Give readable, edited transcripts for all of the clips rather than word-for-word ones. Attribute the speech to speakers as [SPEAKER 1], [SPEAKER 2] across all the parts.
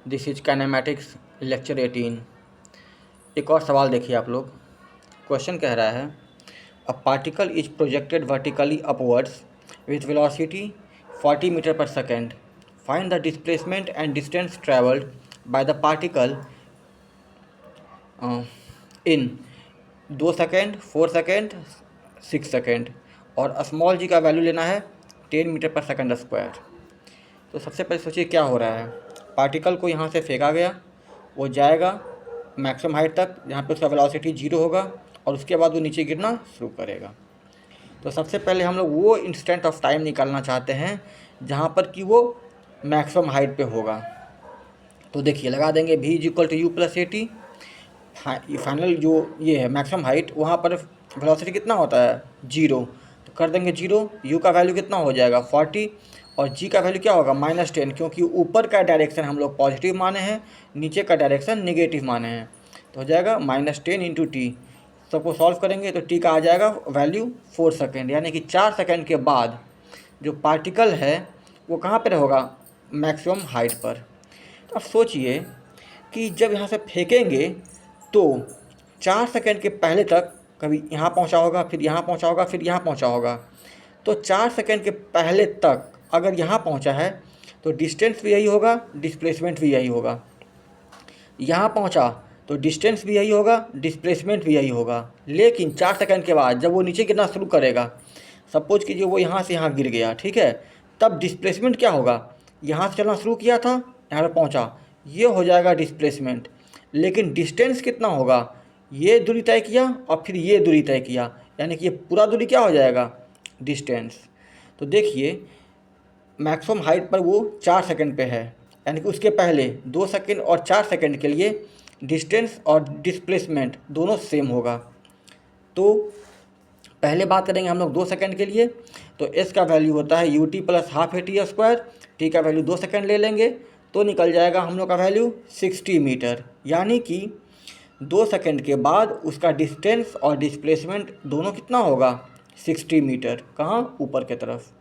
[SPEAKER 1] This is kinematics lecture 18। एक और सवाल देखिए आप लोग। क्वेश्चन कह रहा है a particle is projected vertically upwards with velocity 40 metre per second. Find the displacement and distance travelled by the particle in 2 second, 4 second, 6 second, और स्मॉल जी का वैल्यू लेना है 10 मीटर पर सेकेंड स्क्वायर। तो सबसे पहले सोचिए क्या हो रहा है। पार्टिकल को यहाँ से फेंका गया, वो जाएगा मैक्सिमम हाइट तक जहाँ पे उसका वेलोसिटी 0 होगा, और उसके बाद वो नीचे गिरना शुरू करेगा। तो सबसे पहले हम लोग वो इंस्टेंट ऑफ टाइम निकालना चाहते हैं जहाँ पर कि वो मैक्सिमम हाइट पे होगा। तो देखिए लगा देंगे v is equal to u plus a t. Final जो ये है मैक्सिमम हाइट, वहाँ पर वेलोसिटी कितना होता है 0, तो कर देंगे 0। u का वैल्यू कितना हो जाएगा 40, और g का वैल्यू क्या होगा -10, क्योंकि ऊपर का डायरेक्शन हम लोग पॉजिटिव माने हैं, नीचे का डायरेक्शन नेगेटिव माने हैं। तो हो जाएगा -10 इंटू टी। सबको सॉल्व करेंगे तो t का आ जाएगा वैल्यू 4 सेकेंड, यानी कि 4 सेकेंड के बाद जो पार्टिकल है वो कहाँ पर होगा मैक्सिमम हाइट पर। तो अब सोचिए कि जब यहाँ से फेंकेंगे तो 4 सेकेंड के पहले तक कभी यहाँ पहुँचा होगा, फिर यहाँ पहुँचा होगा, फिर यहाँ पहुँचा होगा। तो 4 सेकेंड के पहले तक अगर यहाँ पहुँचा है तो डिस्टेंस भी यही होगा, डिस्प्लेसमेंट भी यही होगा। यहाँ पहुँचा तो डिस्टेंस भी यही होगा, डिस्प्लेसमेंट भी यही होगा। लेकिन 4 सेकेंड के बाद जब वो नीचे गिरना शुरू करेगा, सपोज कीजिए वो यहाँ से यहाँ गिर गया, ठीक है, तब डिस्प्लेसमेंट क्या होगा, यहाँ से चलना शुरू किया था, यहाँ पर पहुँचा, ये हो जाएगा डिस्प्लेसमेंट। लेकिन डिस्टेंस कितना होगा, ये दूरी तय किया और फिर ये दूरी तय किया, यानी कि ये पूरा दूरी क्या हो जाएगा डिस्टेंस। तो देखिए मैक्सिमम हाइट पर वो 4 सेकंड पे है, यानी कि उसके पहले 2 सेकंड और 4 सेकंड के लिए डिस्टेंस और डिस्प्लेसमेंट दोनों सेम होगा। तो पहले बात करेंगे हम लोग 2 सेकंड के लिए, तो s का वैल्यू होता है ut plus half A T square. t का वैल्यू 2 सेकंड ले लेंगे तो निकल जाएगा हम लोग का वैल्यू 60 मीटर, यानी कि 2 सेकंड के बाद उसका डिस्टेंस और डिस्प्लेसमेंट दोनों कितना होगा 60 मीटर, कहाँ ऊपर की तरफ।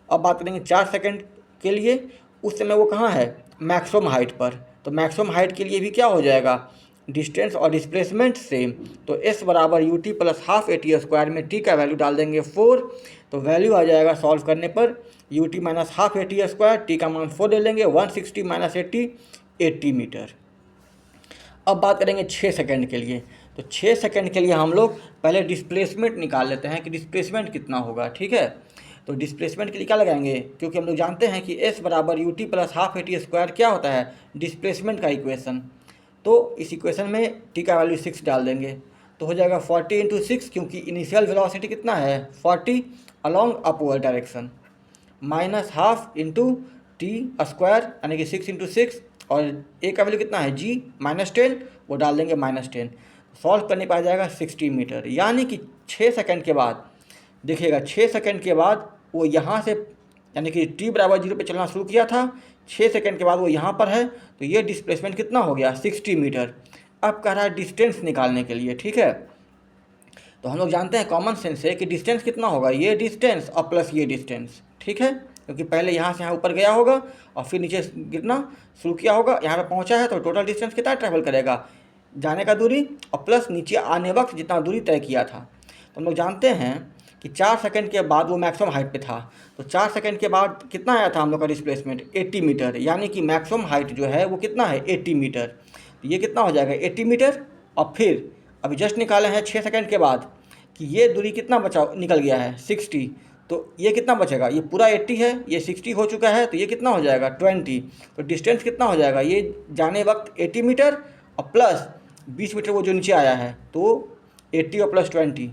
[SPEAKER 1] अब बात करेंगे 4 सेकंड के लिए, उस समय वो कहाँ है मैक्सिमम हाइट पर। तो मैक्सिमम हाइट के लिए भी क्या हो जाएगा डिस्टेंस और डिस्प्लेसमेंट सेम। तो s बराबर U T plus half A T square में t का वैल्यू डाल देंगे 4, तो वैल्यू आ जाएगा सॉल्व करने पर U T minus half A T square, T का मान 4 ले लेंगे, 160 माइनस 80 मीटर। अब बात करेंगे 6 सेकंड के लिए, तो 6 सेकंड के लिए हम लोग पहले डिस्प्लेसमेंट निकाल लेते हैं कि डिस्प्लेसमेंट कितना होगा, ठीक है। तो डिस्प्लेसमेंट के लिए क्या लगाएंगे, क्योंकि हम लोग जानते हैं कि s बराबर U T plus half A T square क्या होता है डिस्प्लेसमेंट का इक्वेशन। तो इस इक्वेशन में t का वैल्यू 6 डाल देंगे, तो हो जाएगा 40 इंटू 6, क्योंकि इनिशियल वेलोसिटी कितना है 40 along upward direction, minus half into T square, यानी कि 6 इंटू 6, और a का वैल्यू कितना है g -10, वो डाल देंगे -10। सॉल्व करने पर आ जाएगा 60 मीटर, यानी कि 6 सेकंड के बाद देखिएगा 6 सेकंड के बाद वो यहाँ से, यानी कि t बराबर 0 पे चलना शुरू किया था, 6 सेकंड के बाद वो यहाँ पर है, तो ये डिस्प्लेसमेंट कितना हो गया 60 मीटर। अब कह रहा है डिस्टेंस निकालने के लिए, ठीक है। तो हम लोग जानते हैं कॉमन सेंस है कि डिस्टेंस कितना होगा, ये डिस्टेंस और प्लस ये डिस्टेंस, ठीक है, क्योंकि पहले यहाँ से यहाँ ऊपर गया होगा और फिर नीचे गिरना शुरू किया होगा, यहाँ पे पहुँचा है, तो टोटल डिस्टेंस कितना ट्रैवल करेगा जाने का दूरी और प्लस नीचे आने वक्त जितना दूरी तय किया था। तो हम लोग जानते हैं कि 4 सेकंड के बाद वो मैक्सिमम हाइट पे था, तो 4 सेकंड के बाद कितना आया था हम लोग का डिस्प्लेसमेंट 80 मीटर, यानी कि मैक्सिमम हाइट जो है वो कितना है 80 मीटर। तो ये कितना हो जाएगा 80 मीटर, और फिर अभी जस्ट निकाले हैं 6 सेकंड के बाद कि ये दूरी कितना बचा निकल गया है 60, तो ये कितना बचेगा, ये पूरा 80 है, ये 60 हो चुका है, तो ये कितना हो जाएगा 20। तो डिस्टेंस कितना हो जाएगा, ये जाने वक्त 80 मीटर और प्लस 20 मीटर वो जो नीचे आया है, तो 80 और प्लस 20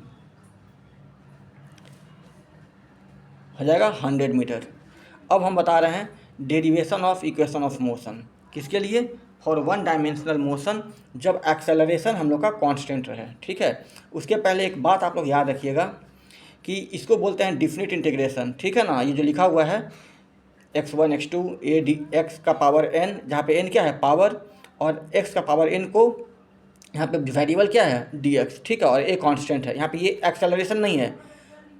[SPEAKER 1] हो जाएगा 100 मीटर। अब हम बता रहे हैं derivation of equation of motion, किसके लिए, फॉर वन डायमेंशनल मोशन, जब एक्सेलरेशन हम लोग का कांस्टेंट रहे, ठीक है। उसके पहले एक बात आप लोग याद रखिएगा कि इसको बोलते हैं डिफिनिट इंटीग्रेशन, ठीक है ना। ये जो लिखा हुआ है x1 x2 a d x का पावर n, जहाँ पे n क्या है पावर, और x का पावर n को यहाँ पे वेरिएबल क्या है dx, ठीक है, और a कांस्टेंट है। यहाँ पे ये एक्सेलरेशन नहीं है,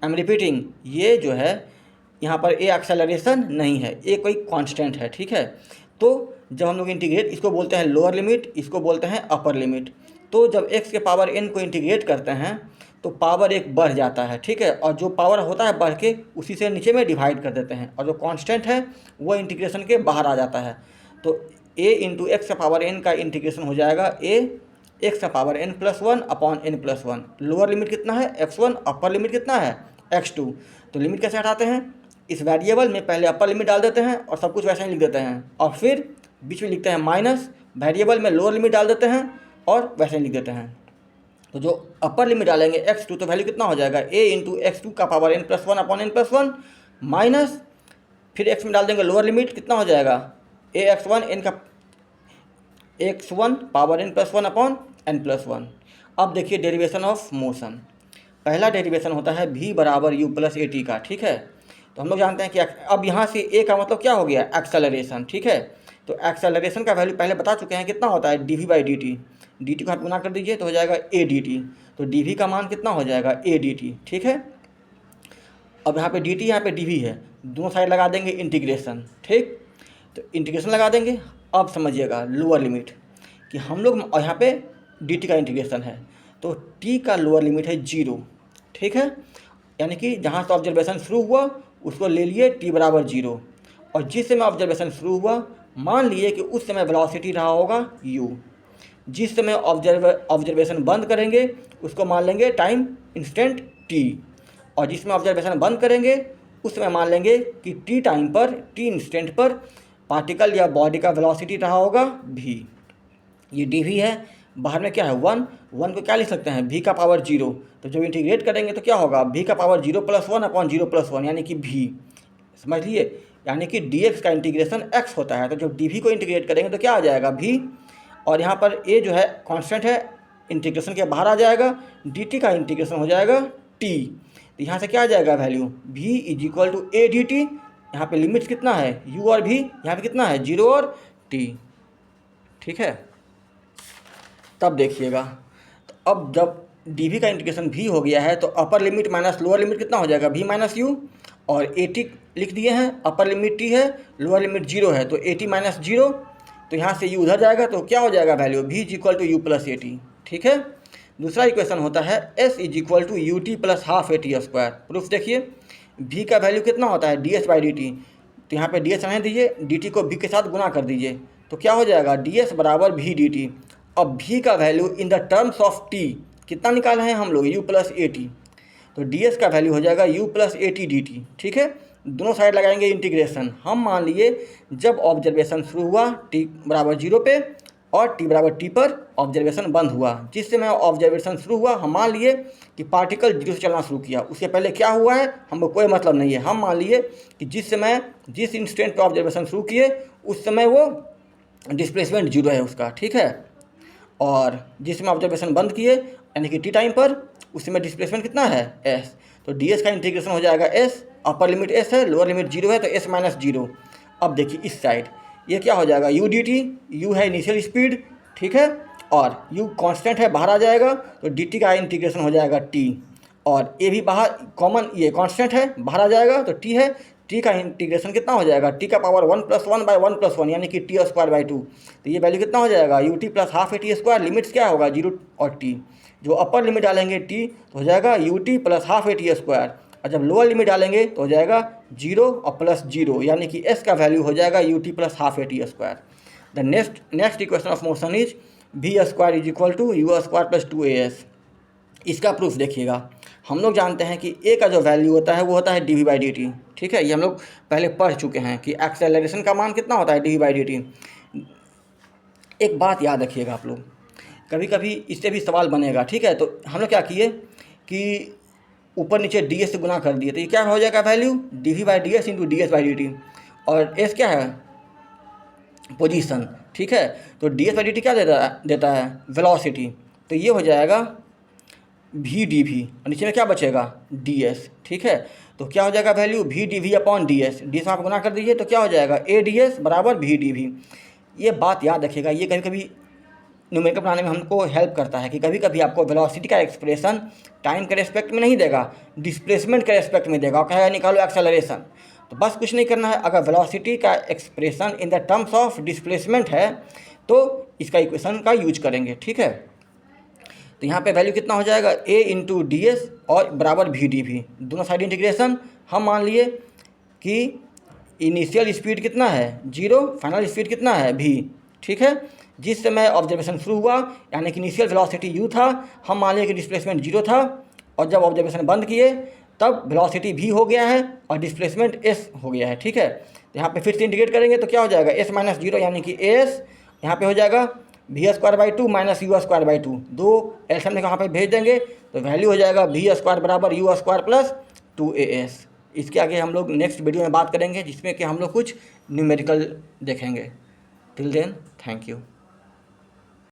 [SPEAKER 1] आई एम रिपीटिंग, ये जो है यहाँ पर ए एक्सेलरेशन नहीं है, ए कोई कांस्टेंट है, ठीक है। तो जब हम लोग इंटीग्रेट, इसको बोलते हैं लोअर लिमिट, इसको बोलते हैं अपर लिमिट। तो जब x के पावर n को इंटीग्रेट करते हैं तो पावर 1 बढ़ जाता है, ठीक है, और जो पावर होता है बढ़ के उसी से नीचे में डिवाइड कर देते हैं, और जो कांस्टेंट है वो इंटीग्रेशन के बाहर आ जाता है। तो a इंटू एक्स का पावर n का इंटीग्रेशन हो जाएगा a एक्स का power n+1 upon n+1। Lower limit कितना है x1, अपर लिमिट कितना है x2। तो लिमिट कैसे हटाते हैं, इस वेरिएबल में पहले अपर लिमिट डाल देते हैं और सब कुछ वैसे ही लिख देते हैं, और फिर बीच में लिखते हैं माइनस, वेरिएबल में लोअर लिमिट डाल देते हैं और वैसे ही लिख देते हैं। तो जो अपर लिमिट डालेंगे x2, तो वैल्यू कितना हो जाएगा a इंटू एक्स2 का power n+1 upon n+1 minus, फिर x में डाल देंगे लोअर लिमिट, कितना हो जाएगा a x1 n का x1 power n+1 upon n+1। अब देखिए डेरिवेशन ऑफ मोशन। पहला डेरिवेशन होता है v बराबर u प्लस ए टी का, ठीक है। तो हम लोग जानते हैं कि अब यहाँ से a का मतलब क्या हो गया, एक्सेलरेशन, ठीक है। तो एक्सेलरेशन का वैल्यू पहले बता चुके हैं, कितना होता है dv/dt। dt को आप गुना कर दीजिए तो हो जाएगा a dt। तो dv का मान कितना हो जाएगा a dt, ठीक है। अब यहाँ पे dt, यहाँ पे dv है, दोनों साइड लगा देंगे इंटीग्रेशन, ठीक। तो इंटीग्रेशन लगा देंगे। अब समझिएगा लोअर लिमिट कि हम लोग, और यहाँ पे dt का इंटीग्रेशन है, तो t का लोअर लिमिट है 0, ठीक है। यानी कि जहाँ से ऑब्जर्वेशन शुरू हुआ उसको ले लिए t बराबर 0, और जिस समय ऑब्जर्वेशन शुरू हुआ मान लिए कि उस समय वेलोसिटी रहा होगा u। जिस समय ऑब्जर्वेशन बंद करेंगे उसको मान लेंगे टाइम इंस्टेंट t, और जिसमें ऑब्जर्वेशन बंद करेंगे उस समय मान लेंगे कि t टाइम पर, t इंस्टेंट पर पार्टिकल या बॉडी का वेलोसिटी रहा होगा v। ये dv है, बाहर में क्या है 1 को क्या लिख सकते हैं v का पावर 0। तो जब इंटीग्रेट करेंगे तो क्या होगा v का पावर 0+1 अपॉन 0+1 यानी कि v, समझ लिए। यानी कि dx का इंटीग्रेशन x होता है, तो जब dv को इंटीग्रेट करेंगे तो क्या आ जाएगा v, और यहाँ पर a जो है कांस्टेंट है, इंटीग्रेशन के बाहर आ जाएगा, dt का इंटीग्रेशन हो जाएगा t। तो यहाँ से क्या आ जाएगा वैल्यू v = a dt। यहाँ पे लिमिट्स कितना है u और v, यहाँ पे कितना है 0 और t, ठीक है। तब देखिएगा, तो अब जब dv का इंटीग्रेशन v हो गया है तो upper limit minus lower limit कितना हो जाएगा v माइनस यू, और a t लिख दिए हैं, अपर लिमिट t है, लोअर लिमिट 0 है, तो a t माइनस 0, तो यहाँ से u उधर जाएगा तो क्या हो जाएगा value v = u plus a T, ठीक है। दूसरा इक्वेशन होता है s = ut plus half A T square. Proof देखिए, v का वैल्यू कितना होता है ds/dt, तो यहाँ पे ds रहने दीजिए, dt को v के साथ गुना कर दीजिए, तो क्या हो जाएगा ds बराबर v dt। अब v का value in the terms of t कितना निकाला है हम लोग u प्लस ए टी, तो ds का वैल्यू हो जाएगा u plus a T D T, ठीक है। दोनों साइड लगाएंगे इंटीग्रेशन। हम मान लिए जब ऑब्जर्वेशन शुरू हुआ t बराबर 0 पे और t बराबर t पर ऑब्जर्वेशन बंद हुआ, जिस समय ऑब्जर्वेशन शुरू हुआ हम मान लिए कि पार्टिकल 0 से चलना शुरू किया, उससे पहले क्या हुआ है हमको कोई मतलब नहीं है। हम मान लिए कि जिस इंस्टेंट पे ऑब्जर्वेशन शुरू किए उस समय वो डिस्प्लेसमेंट 0 है उसका, ठीक है। और जिस समय ऑब्जर्वेशन बंद किए यानी कि t टाइम पर, उस समय डिस्प्लेसमेंट कितना है s, तो ds का इंटीग्रेशन हो जाएगा s, अपर लिमिट s है, लोअर लिमिट 0 है, तो s माइनस 0। अब देखिए इस साइड ये क्या हो जाएगा u dt, u है इनिशियल स्पीड, ठीक है, और u कांस्टेंट है, बाहर आ जाएगा, तो dt का इंटीग्रेशन हो जाएगा t, और a भी बाहर कॉमन, ये कांस्टेंट है, बाहर आ जाएगा, तो t है, t का इंटीग्रेशन कितना हो जाएगा t का पावर 1+1/1+1 यानी कि t² 2। तो ये वैल्यू कितना हो जाएगा ut plus half A T square. Limits क्या होगा 0 और t, जो अपर लिमिट डालेंगे t तो हो जाएगा ut plus half A T square, और जब लोअर लिमिट डालेंगे तो हो जाएगा 0 और प्लस 0 यानी कि s का वैल्यू हो जाएगा ut plus half A T square. The next equation of motion is v² = u² plus 2as। इसका प्रूफ देखिएगा, हम लोग जानते हैं कि a का जो वैल्यू होता है वो होता है dv/dt, ठीक है। ये हम लोग पहले पढ़ चुके हैं कि एक्सेलरेशन का मान कितना होता है dv/dt। एक बात याद रखिएगा आप लोग, कभी कभी इससे भी सवाल बनेगा, ठीक है। तो हम लोग क्या किए कि ऊपर नीचे ds से गुना कर दिए, तो ये क्या हो जाएगा वैल्यू dv/ds × ds/dt, और s क्या है पोजीशन, ठीक है। तो ds/dt क्या देता है वेलोसिटी, तो ये हो जाएगा v dv, और नीचे में क्या बचेगा ds, ठीक है। तो क्या हो जाएगा value v dv upon ds, ds आप गुना कर दीजिए तो क्या हो जाएगा a ds बराबर v dv। ये बात याद रखिएगा, ये कभी कभी न्यूमेरिकल बनाने में हमको हेल्प करता है कि कभी कभी आपको वेलोसिटी का एक्सप्रेशन टाइम के रेस्पेक्ट में नहीं देगा, डिस्प्लेसमेंट के रेस्पेक्ट में देगा, और कहेगा निकालो एक्सेलरेशन। तो बस कुछ नहीं करना है, अगर वेलोसिटी का expression in the terms of displacement है तो इसका इक्वेशन का यूज करेंगे, ठीक है। तो यहाँ पे वैल्यू कितना हो जाएगा, a इंटू डी एस और बराबर वी डी वी, दोनों साइड इंटीग्रेशन। हम मान लिए कि इनिशियल स्पीड कितना है 0, फाइनल स्पीड कितना है v, ठीक है। जिस समय ऑब्जर्वेशन शुरू हुआ यानी कि इनिशियल वेलोसिटी u था, हम मान लिए कि डिस्प्लेसमेंट 0 था, और जब ऑब्जर्वेशन बंद किए तब वेलोसिटी v हो गया है और डिस्प्लेसमेंट s हो गया है, ठीक है। तो यहाँ पे फिर से इंटीग्रेट करेंगे तो क्या हो जाएगा, s माइनस 0 यानी कि s यहाँ पे हो जाएगा v square by 2 minus u square by 2, दो एल्सियम यहाँ पे भेज देंगे तो वैल्यू हो जाएगा वी स्क्वायर बराबर यू स्क्वायर प्लस 2as। इसके आगे हम लोग नेक्स्ट वीडियो में बात करेंगे जिसमें कि हम लोग कुछ न्यूमेरिकल देखेंगे। Till then thank you.